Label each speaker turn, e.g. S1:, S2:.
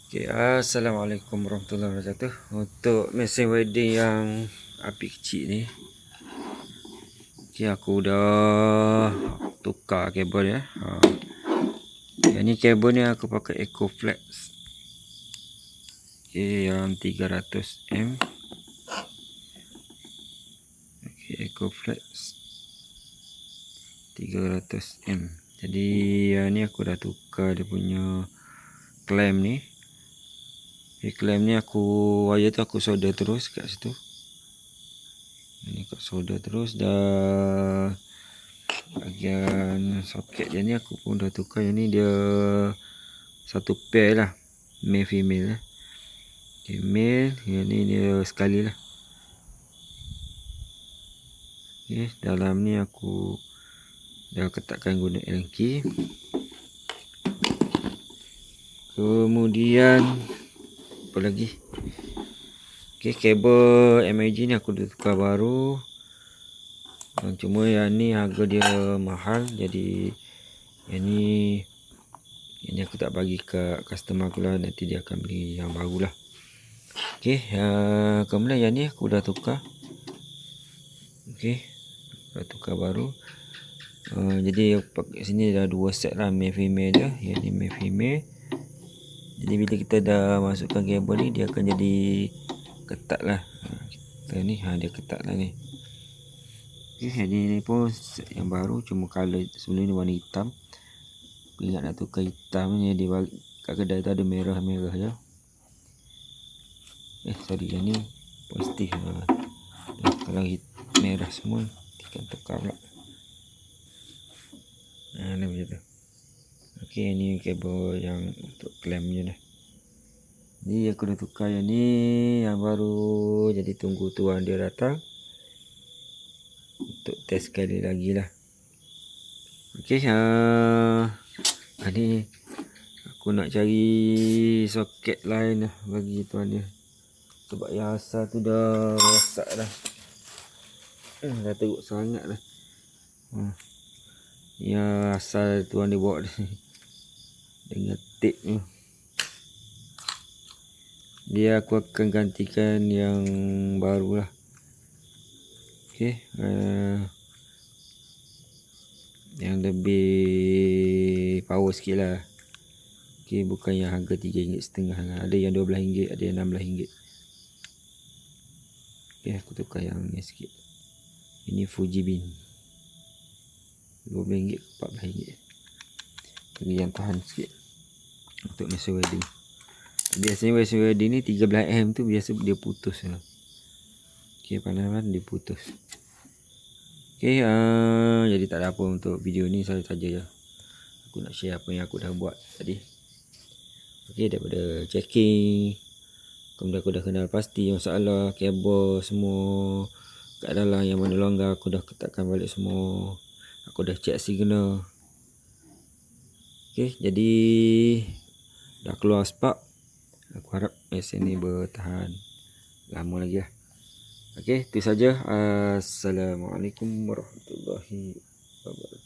S1: Okay, Assalamualaikum warahmatullahi wabarakatuh. Untuk mesin wedding yang api kecil ni, okay, aku dah tukar kabel ya. Yang ni kabel ni aku pakai EcoFlex. Okay, yang 300M. Okay, EcoFlex 300M. Jadi yang ni aku dah tukar dia punya clamp ni. Clamp ni wire tu aku solder terus kat situ. Ini kat solder terus dah. Bahagian soket dia ni aku pun dah tukar. Yang ni dia satu pair lah, male female lah. Okay, male, yang ni dia sekali lah. Okay, dalam ni aku dah ketatkan guna Allen key. Kemudian apa lagi? Okay, kabel MIG ni aku dah tukar baru. Cuma yang ni harga dia mahal, jadi yang ni aku tak bagi ke customer aku lah, nanti dia akan beli yang baru lah. Okay, kemudian yang ni aku dah tukar. Okay, dah tukar baru. Jadi kat sini dah dua set lah, male female dia. Yang ni male female. Jadi bila kita dah masukkan kabel ni, dia akan jadi ketat lah. Kita ni dia ketat lah ni. Okay, yang ni pun set yang baru, cuma colour sebelum ni warna hitam. Aku ingat nak tukar hitam ni, kat kedai tu ada merah-merah je. Sorry, yang ni positif. Kalau merah semua, kita tukar pula. Ni macam tu. Okay, ni kabel yang untuk clamp je dah. Ni aku dah tukar yang ni, yang baru. Jadi tunggu tuan dia datang untuk test sekali lagi lah. Okay, ni aku nak cari soket lain lah bagi tuan dia. Sebab yang asal tu dah rosak dah. Dah teruk sangat dah. Yang asal tuan dia bawa dengan tape ni. Dia aku akan gantikan yang baru lah. Okay, yang lebih power sikit lah. Okay, bukan yang harga RM3.5 lah. Ada yang RM12, ada yang RM16. Okay, aku tukar yang ni sikit. Ini Fujibin, RM12 ke RM14. Jadi yang tahan sikit untuk mesin wedding. Biasanya mesin wedding ni 13M tu biasa dia putus lah. Okay, panas-panas dia putus. Okay, jadi tak ada apa untuk video ni, saja je aku nak share apa yang aku dah buat tadi. Okay, daripada checking, kemudian aku dah kenal pasti masalah kabel semua kat dalam, yang mana longgar aku dah ketatkan balik semua. Aku dah check signal. Okay, jadi dah keluar spark. Aku harap mesin ni bertahan lama lagi lah. Okay, itu saja. Assalamualaikum warahmatullahi wabarakatuh.